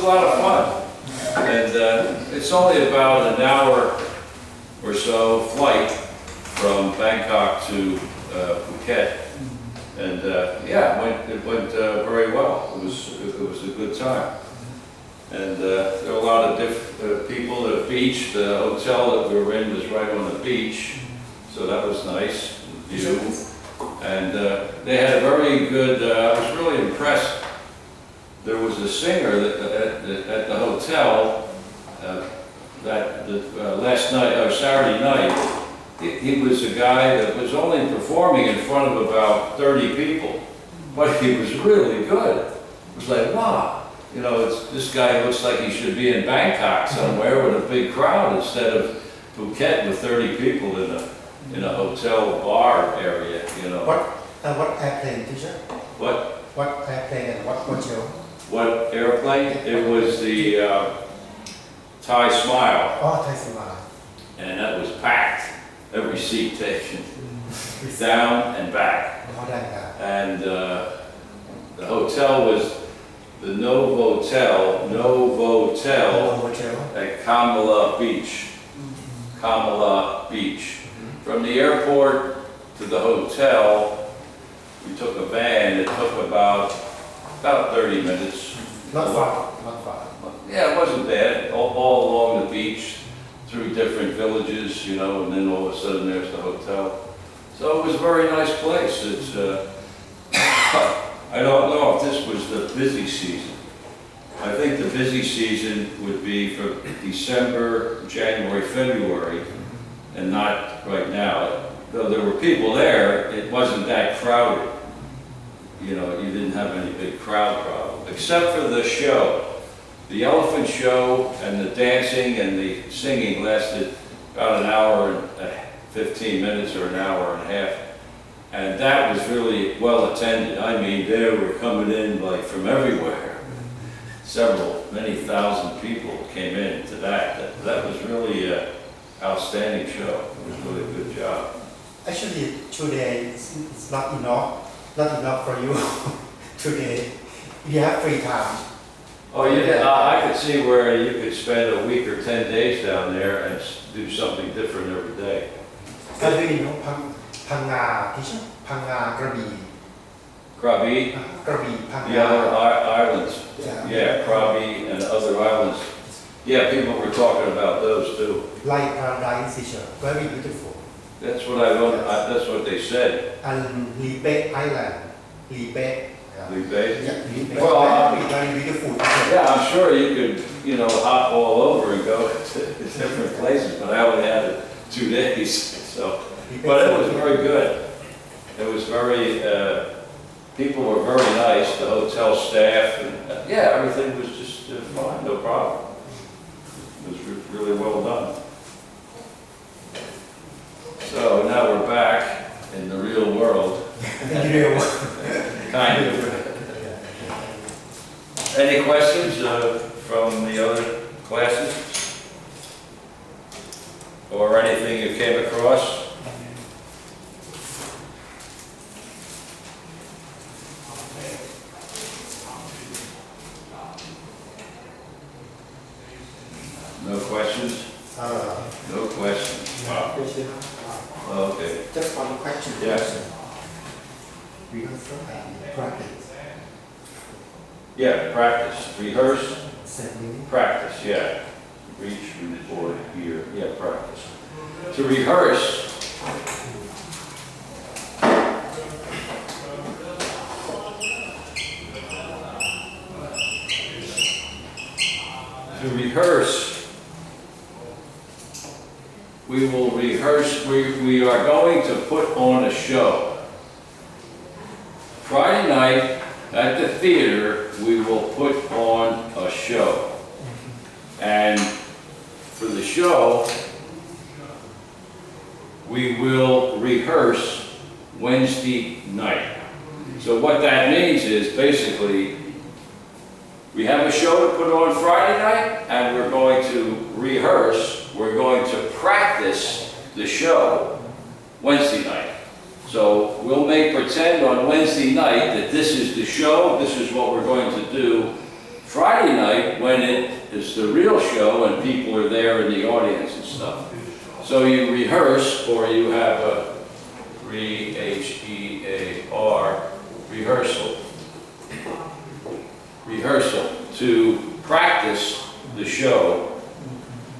lot of fun. And it's only about an hour or so flight from Bangkok to Phuket. And yeah, it went very well. It was a good time. And there were a lot of people at the beach. The hotel that we were in was right on the beach, so that was nice view. And they had a very good. I was really impressed. There was a singer at the hotel that last night or Saturday night. He was a guy that was only performing in front of about 30 people, but he was really good. It was like, wow, you know, this guy looks like he should be in Bangkok somewhere with a big crowd instead of Phuket with 30 people in a hotel bar area, you know. What airplane, teacher? What? What airplane and what hotel? What airplane? It was the Thai Smile. Oh, Thai Smile. And that was packed. Every seat taken, down and back. And the hotel was the Novotel at Kamala Beach. Kamala Beach. From the airport to the hotel, we took a van. It took about 30 minutes. Not far. Yeah, it wasn't bad. All along the beach. Through different villages, you know, and then all of a sudden there's the hotel. So it was a very nice place. It's, I don't know if this was the busy season. I think the busy season would be for December, January, February, and not right now. Though there were people there, it wasn't that crowded. You know, you didn't have any big crowd problem, except for the show. The elephant show and the dancing and the singing lasted about an hour and 15 minutes or an hour and a half. And that was really well attended. I mean, they were coming in like from everywhere. Many thousand people came in to that. That was really an outstanding show. It was really a good job. Actually, today it's not enough for you today. You have free time. Oh, yeah, I could see where you could spend a week or 10 days down there and do something different every day. Do you know Phanga, teacher? Phanga, Krabi. Krabi? Krabi, Phanga. The other islands. Yeah, Krabi and other islands. Yeah, people were talking about those too. Like paradise, teacher. Very beautiful. That's what I wrote. That's what they said. And Lipe Island. Lipe. Lipe? Well, very beautiful. Yeah, I'm sure you could, you know, hop all over and go to different places, but I only had 2 days, so. But it was very good. It was very, people were very nice, the hotel staff, and yeah, everything was just fine, no problem. It was really well done. So now we're back in the real world. Kind of. Any questions from the other classes? Or anything you came across? No questions? No questions. Wow. Okay. Just one question. Yes. Rehearsal and practice. Yeah, practice. Rehearse. Setting. Practice, yeah. Reach, record, hear. Yeah, practice. To rehearse. To rehearse. We will rehearse. We are going to put on a show. Friday night at the theater, we will put on a show. And for the show, we will rehearse Wednesday night. So what that means is basically we have a show to put on Friday night and we're going to rehearse, we're going to practice the show Wednesday night. So we'll make pretend on Wednesday night that this is the show, this is what we're going to do Friday night, when it is the real show and people are there in the audience and stuff. So you rehearse, or you have a R-E-H-E-A-R, rehearsal to practice the show.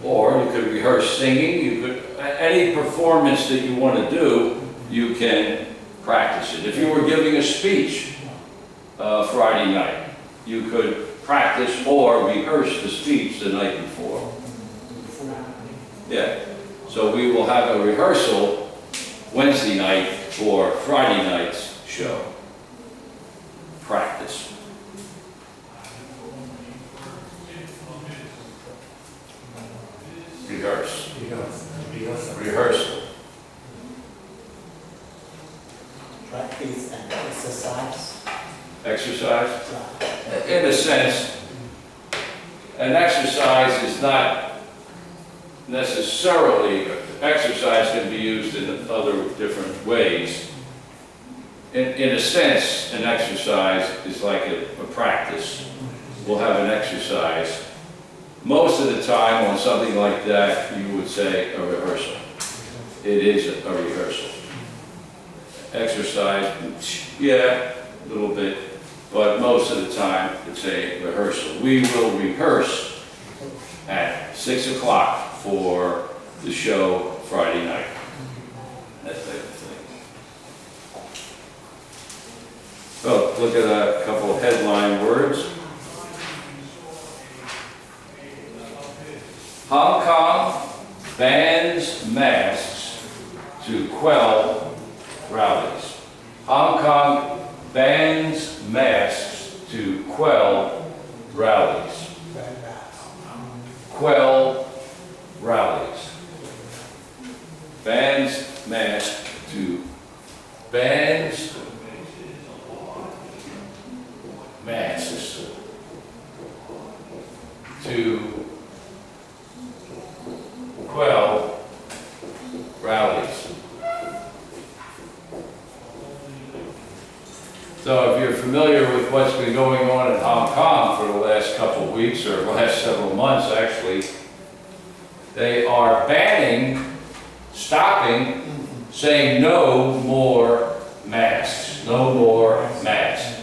Or you could rehearse singing, you could, any performance that you want to do, you can practice it. If you were giving a speech Friday night, you could practice or rehearse the speech the night before. Yeah. So we will have a rehearsal Wednesday night for Friday night's show. Practice. Rehearse. Rehearsal. Practice and exercise. Exercise? In a sense, an exercise is not necessarily, exercise can be used in other different ways. In a sense, an exercise is like a practice. We'll have an exercise. Most of the time on something like that, you would say a rehearsal. It is a rehearsal. Exercise, yeah, a little bit, but most of the time it's a rehearsal. We will rehearse at 6 o'clock for the show Friday night. That type of thing. So look at a couple of headline words. Hong Kong bans masks to quell rallies. Hong Kong bans masks to quell rallies. Quell rallies. Bans masks to bans masks to quell rallies. So if you're familiar with what's been going on in Hong Kong for the last couple of weeks, or the last several months actually, they are banning, stopping, saying no more masks, no more masks.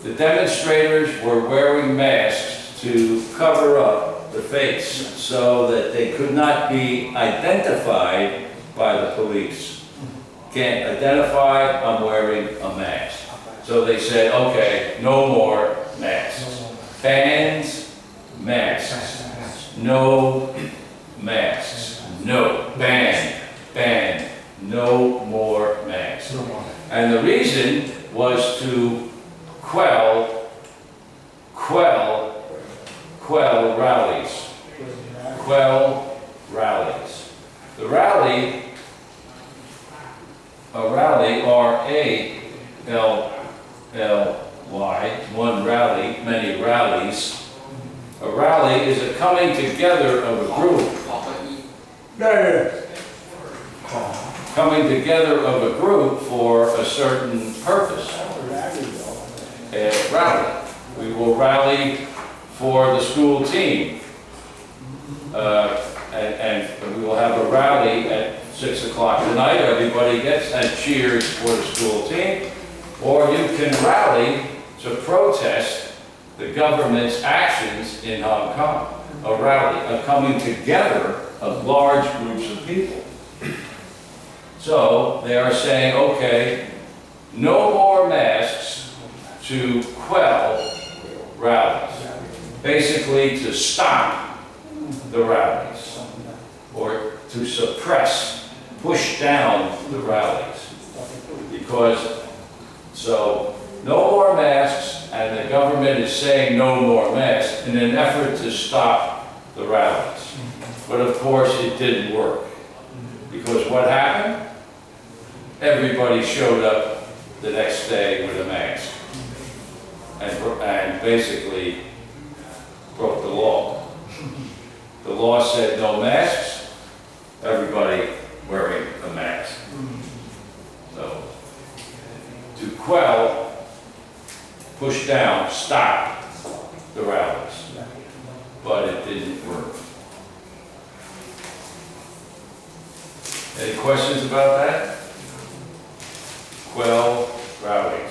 The demonstrators were wearing masks to cover up the face so that they could not be identified by the police. Can't identify, I'm wearing a mask. So they said, okay, no more masks. Bans, masks. No masks. No. Ban. No more masks. And the reason was to quell rallies. Quell rallies. The rally, a rally, R-A-L-L-Y, one rally, many rallies. A rally is a coming together of a group. Coming together of a group for a certain purpose. A rally. We will rally for the school team. And we will have a rally at 6 o'clock tonight. Everybody gets and cheers for the school team. Or you can rally to protest the government's actions in Hong Kong. A rally, a coming together of large groups of people. So they are saying, okay, no more masks to quell rallies. Basically to stop the rallies or to suppress, push down the rallies. Because, so no more masks, and the government is saying no more masks in an effort to stop the rallies. But of course it didn't work. Because what happened? Everybody showed up the next day with a mask and basically broke the law. The law said no masks, everybody wearing a mask. So, to quell, push down, stop the rallies, but it didn't work. Any questions about that? Quell rallies.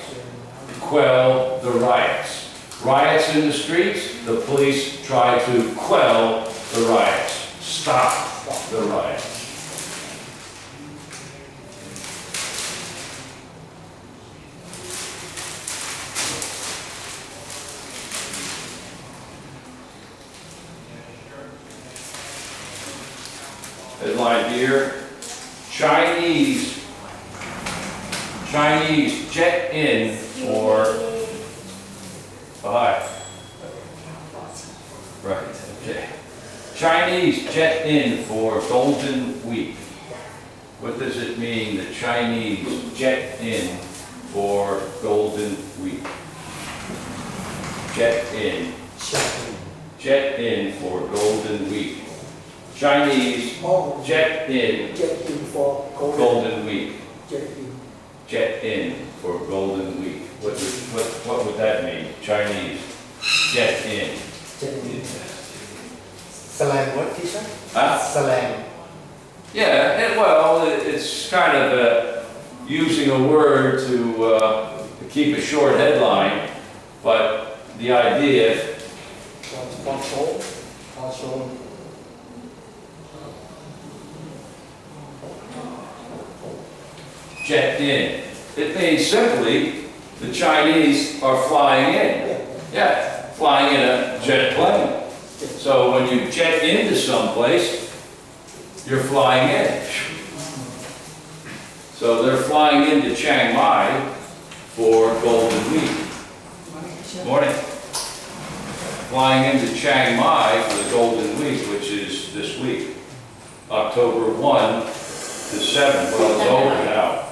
Quell the riots. Riots in the streets, the police try to quell the riots. Stop the riots. Headline here, Chinese jet in for, hi. Right, okay. Chinese jet in for Golden Week. What does it mean, the Chinese jet in for Golden Week? Jet in. Jet in for Golden Week. Chinese jet in for Golden Week. Jet in. Jet in for Golden Week. What would that mean? Chinese jet in. Jet in. Slang word, teacher? Huh? Slang. Yeah, well, it's kind of using a word to keep a short headline, but the idea. Jet in. It means simply the Chinese are flying in. Yeah, flying in a jet plane. So when you jet into someplace, you're flying in. So they're flying into Chiang Mai for Golden Week. Morning. Flying into Chiang Mai for the Golden Week, which is this week, October 1 to 7. Well, it's over now.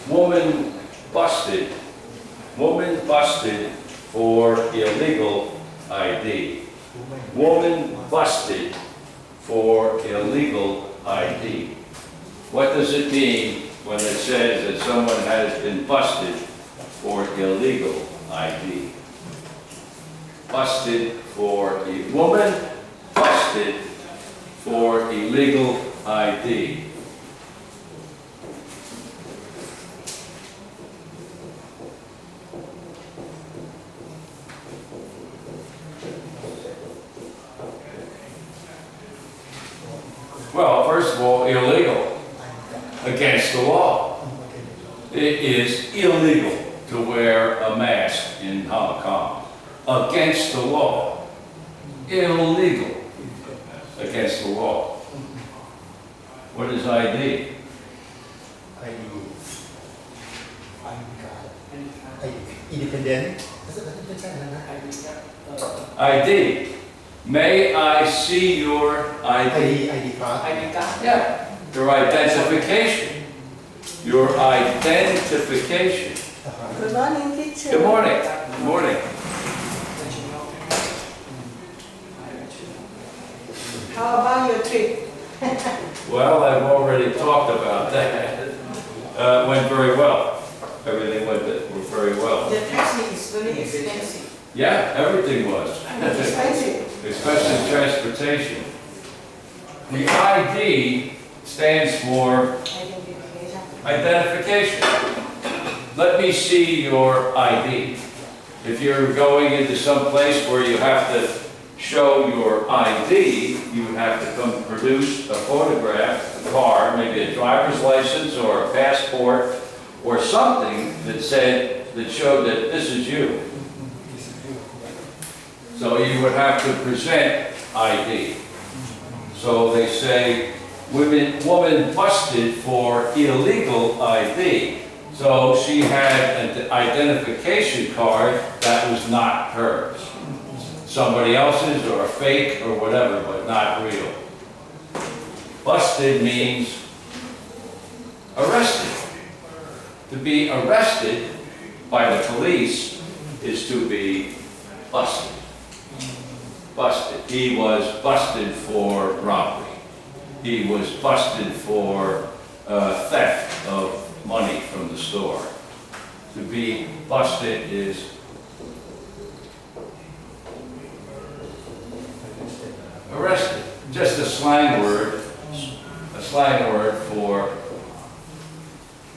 Woman busted. Woman busted for illegal ID. Woman busted for illegal ID. What does it mean when it says that someone has been busted for illegal ID? Busted for a woman busted for illegal ID. Well, first of all, illegal, against the law. It is illegal to wear a mask in Hong Kong. Against the law. Illegal. Against the law. What is ID? Independent. ID. May I see your ID? ID card. Yeah, your identification. Your identification. Good morning, teacher. Good morning. Good morning. How about your trip? Well, I've already talked about that. Went very well. Everything went very well. The taxi is very expensive. Yeah, everything was. Expensive. Especially transportation. The ID stands for identification. Let me see your ID. If you're going into some place where you have to show your ID, you have to come produce a photograph, a card, maybe a driver's license or a passport or something that showed that this is you. So you would have to present ID. So they say, woman busted for illegal ID. So she had an identification card that was not hers. Somebody else's or a fake or whatever, but not real. Busted means arrested. To be arrested by the police is to be busted. Busted. He was busted for robbery. He was busted for theft of money from the store. To be busted is arrested. Just a slang word for.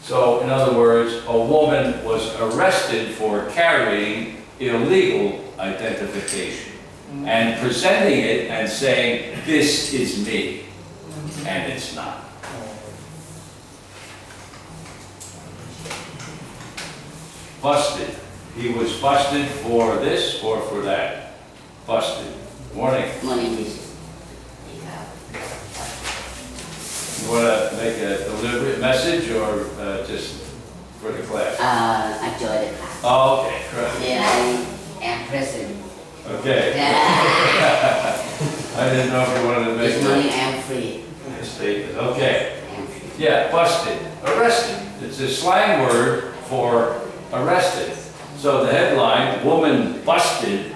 So, in other words, a woman was arrested for carrying illegal identification and presenting it and saying, "This is me," and it's not. Busted. He was busted for this or for that. Busted. Morning. Morning. You want to make a deliberate message or just for the class? I joined the class. Oh, okay. Great. Yeah, I am present. Okay. I didn't know if you wanted to make This morning I am free. a statement. Okay. I am free. Yeah, busted. Arrested. It's a slang word for arrested. So the headline, "Woman Busted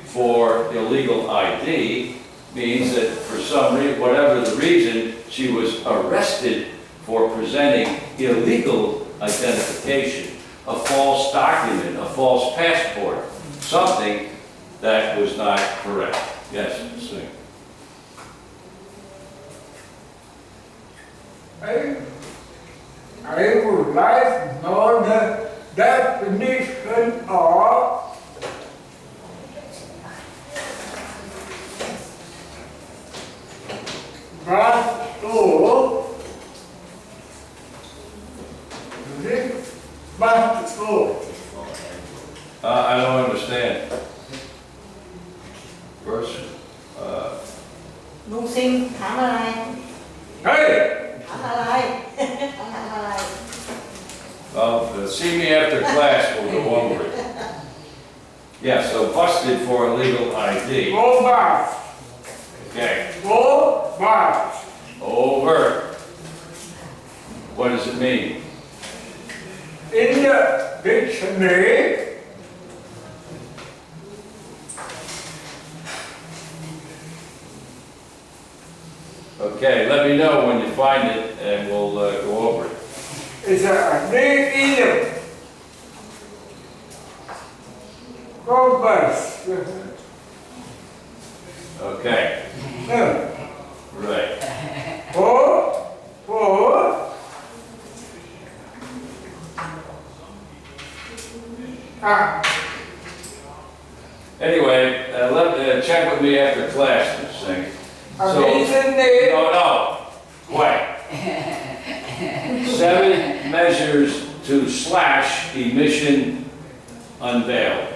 for Illegal ID," means that for some reason, whatever the reason, she was arrested for presenting illegal identification, a false document, a false passport, something that was not correct. Yes, sing. I would like to know the definition of I don't understand. Verse. ลุงซิงถามอะไร Hey! ถามอะไร ถามอะไร Well, see me after class, we'll go over it. Yeah, so busted for illegal ID. Go back! Okay, Go back! over. What does it mean? In the dictionary, Okay, let me know when you find it and we'll go over it. it's a name. Go back. Okay, right. Go. Anyway, check with me after class this thing. So, no, wait. 7 measures to slash emission unveiled.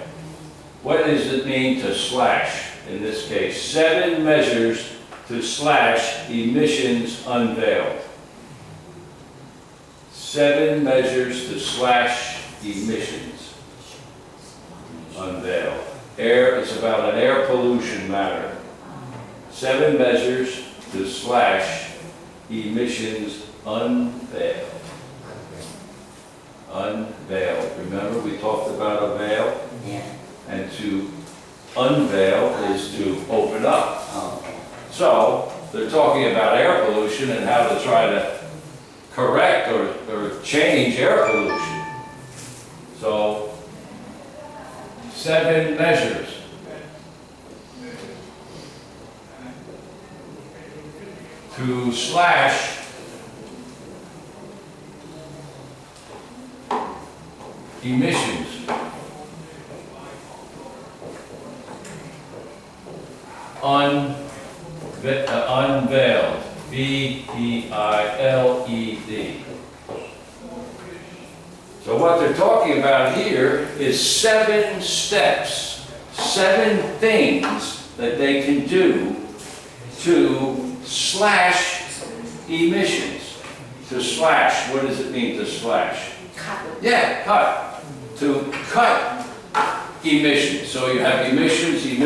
What does it mean to slash in this case? 7 measures to slash emissions unveiled. 7 measures to slash emissions unveiled. Air, it's about an air pollution matter. 7 measures to slash emissions unveiled. Unveiled. Remember we talked about a veil? Yeah. And to unveil is to open up. Okay. So they're talking about air pollution and how to try to correct or change air pollution. So 7 measures. To slash emissions. Unveiled. V-E-I-L-E-D. So what they're talking about here is 7 steps, 7 things that they can do to slash emissions. To slash, what does it mean to slash? Cut. Yeah, cut. To cut emissions. So you have emissions. We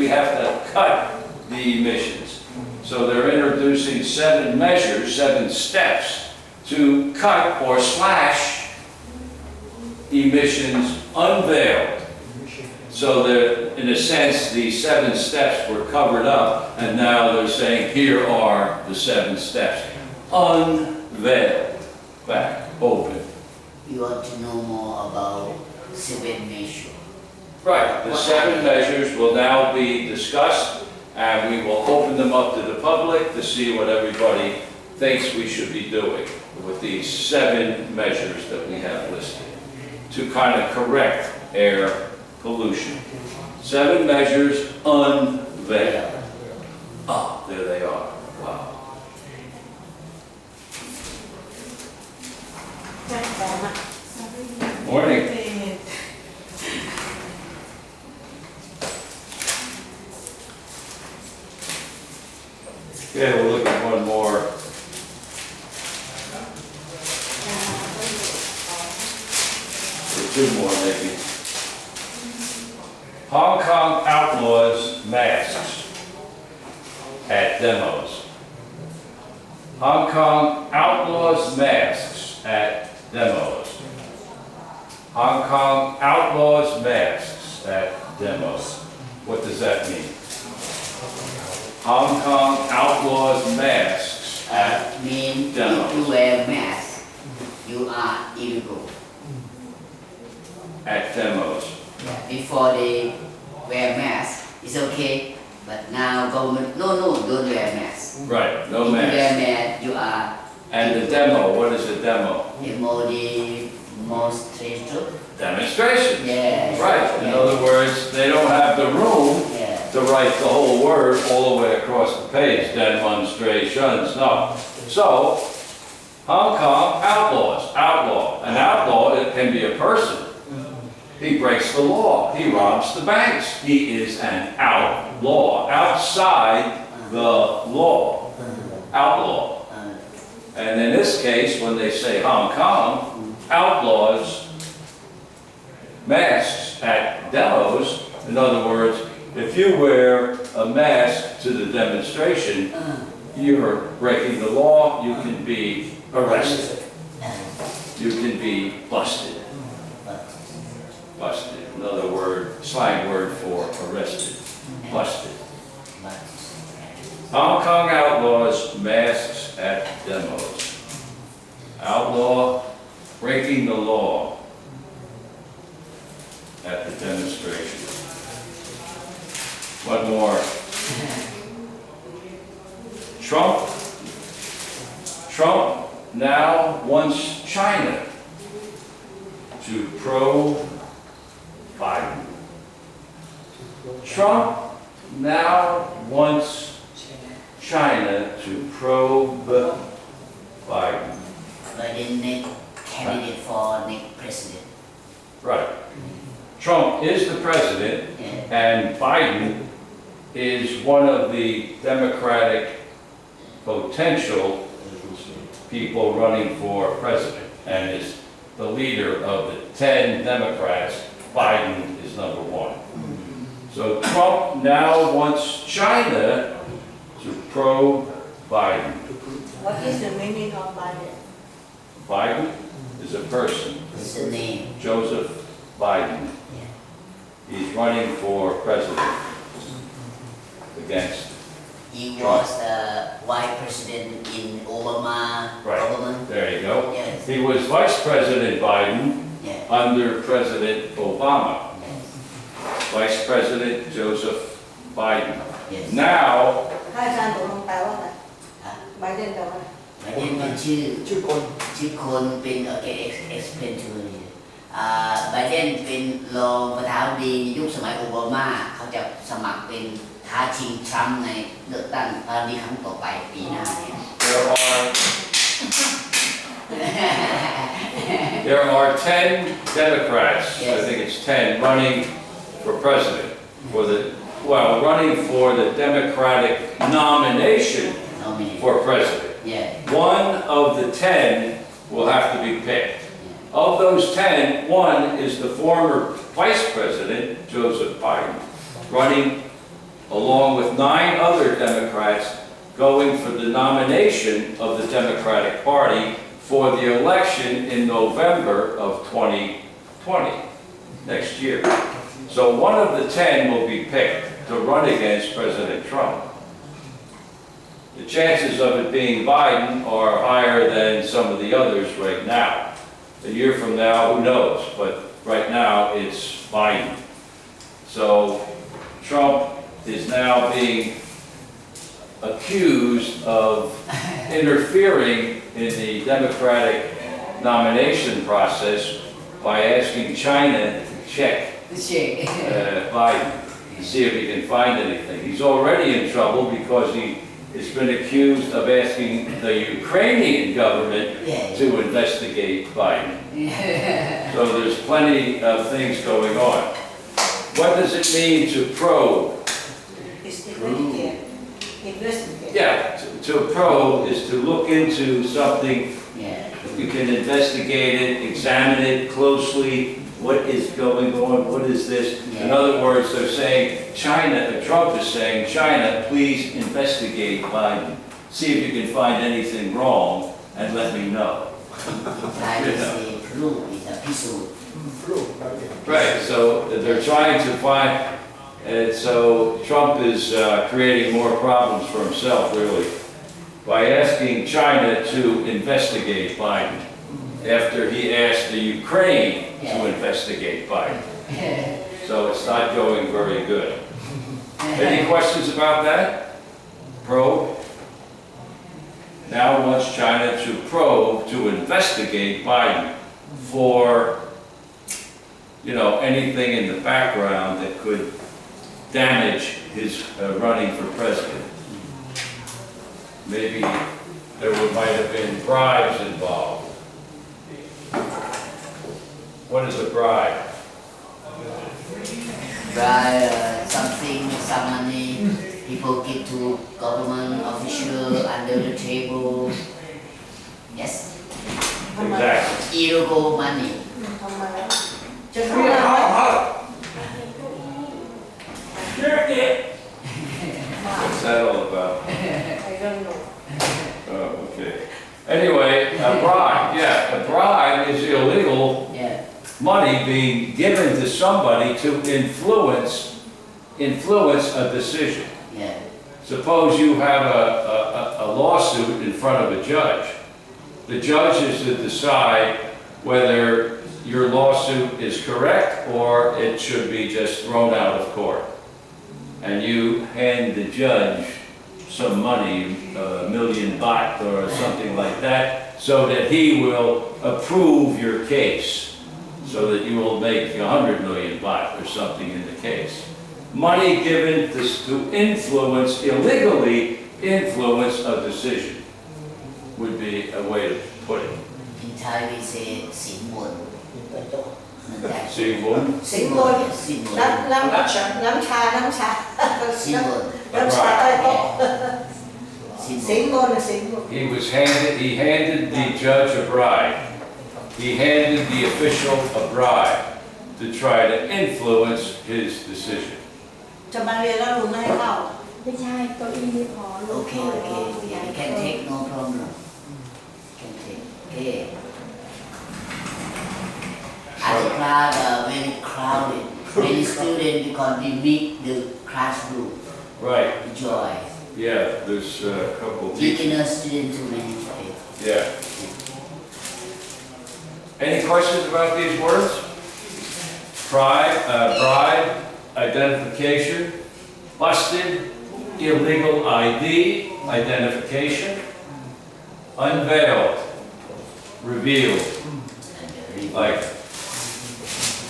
have to cut the emissions. So they're introducing 7 measures, 7 steps to cut or slash emissions unveiled. So that, in a sense, the 7 steps were covered up, and now they're saying, here are the 7 steps. Unveiled, back, open. You want to know more about 7 measures. Right, the 7 measures will now be discussed, and we will open them up to the public to see what everybody thinks we should be doing with these 7 measures that we have listed to kind of correct air pollution. 7 measures unveiled. Ah, there they are. Wow. ใช่แต่มา Morning. Okay, we'll look at one more. Or 2 more maybe. Hong Kong outlaws masks at demos. Hong Kong outlaws masks at demos. Hong Kong outlaws masks at demos. What does that mean? Hong Kong outlaws masks at Mean demos. if you wear mask, you are illegal. At demos. Before they wear mask, it's okay. But now government, no, don't wear mask. Right, no If you wear mask. mask, you are And the demo, what is a demo? demonstration. Demonstration. Yeah. Right, in other words, they don't have the room Yeah. to write the whole word all the way across the page, demonstrations, no. So, Hong Kong outlaws, outlaw. An outlaw, it can be a person. He breaks the law, he robs the banks. He is an outlaw, outside the law, outlaw. And in this case, when they say Hong Kong outlaws masks at demos, in other words, if you wear a mask to the demonstration, you're breaking the law, you can be arrested. You can be busted. Busted, another word, slang word for arrested. Busted. Hong Kong outlaws masks at demos. Outlaw breaking the law at the demonstration. One more. Trump now wants China to pro-Biden. Trump now wants China to probe Biden. Biden next candidate for next president. Right. Trump is the president, Yeah. and Biden is one of the Democratic potential people running for president, and is the leader of the 10 Democrats. Biden is number 1. So Trump now wants China to probe Biden. What is the meaning of Biden? Biden is a person, It's the name. Joseph Biden. Yeah. He's running for president against. He was the vice president in Obama Right. government. There you go. Yes. He was Vice President Biden Yeah. under President Obama. Yes. Vice President Joseph Biden. Yes. Now, ถ้าอาจารย์ตกลงแปลว่าอะไร ฮะ ไบเดนแปลว่าอะไร ไบเดนเป็นชื่อ ชื่อคน คนเป็นโอเค explain to me ไบเดนเป็นรองประธานาธิบดียุคสมัยโอบามาเขาจะสมัครเป็นท้าชิงทรัมป์ในเลือกตั้งประธานาธิบดีครั้งต่อไปปีหน้าเนี่ย there are 10 Democrats, I Yes. think it's 10, running for president, running for the Democratic nomination nominee for president. yeah One of the 10 will have to be picked. Of those 10, one is the former Vice President, Joseph Biden, running along with 9 other Democrats going for the nomination of the Democratic Party for the election in November of 2020, next year. So one of the 10 will be picked to run against President Trump. The chances of it being Biden are higher than some of the others right now. A year from now, who knows? But right now, it's Biden. So Trump is now being accused of interfering in the Democratic nomination process by asking China to check Biden to see if he can find anything. He's already in trouble because he has been accused of asking the Ukrainian government to investigate Biden. So there's plenty of things going on. What does it mean to probe? It's investigate. Investigate. Yeah, to probe is to look into something. You can investigate it, examine it closely. What is going on? What is this? In other words, they're saying China, Trump is saying, China, please investigate Biden. See if you can find anything wrong and let me know. Right, so they're trying to find, and so Trump is creating more problems for himself, really, by asking China to investigate Biden after he asked the Ukraine to investigate Biden. So it's not going very good. Any questions about that? Probe? Now wants China to probe, to investigate Biden for, you know, anything in the background that could damage his running for president. Maybe might have been bribes involved. What is a bribe? Bribe, something, some money, people give to government official under the table. Yes. Exactly. Illegal money. ทำไมจะทำอะไร What's that all about? I don't know. Oh, okay. Anyway, a bribe, yeah, a bribe is illegal money being given to somebody to influence a decision. Suppose you have a lawsuit in front of a judge. The judge is to decide whether your lawsuit is correct or it should be just thrown out of court. And you hand the judge some money, $1 million baht or something like that, so that he will approve your case, so that you will make 100 million baht or something in the case. Money given to influence, illegally influence a decision, would be a way to put it. In Thai we say สินบน See, one? สิงบนน้ำชา สินบน น้ำชาใต้โต๊ะสิงบน He handed the judge a bribe. He handed the official a bribe to try to influence his decision. จะมาเรียนแล้วลุงไม่ให้เข้า ไม่ใช่เก้าอี้ไม่พอลูก Okay, you can take, no problem. Can take. Okay. As a class, very crowded. Many students because we meet the classroom. Right. Joy. Yeah, there's a couple of teachers. Beginner student too many. Yeah. Any questions about these words? Bribe, identification, busted, illegal ID, identification, unveiled, revealed. Like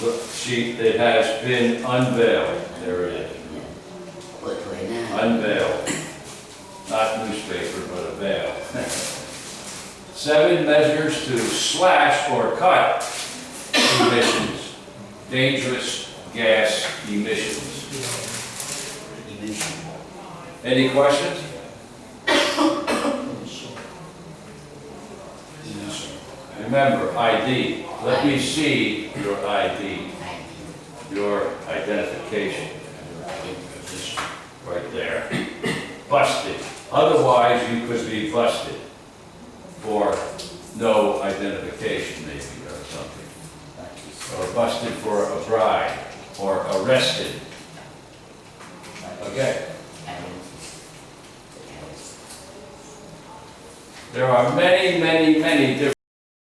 the sheet that has been unveiled. There it is. Unveiled. Not newspaper, but a veil. 7 measures to slash or cut emissions. Dangerous gas emissions. Any questions? Remember, ID. Let me see your ID, your identification. Right there. Busted, Otherwise, you could be busted for no identification, maybe, or something. Or busted for a bribe, or arrested. Okay. There are many, many, many different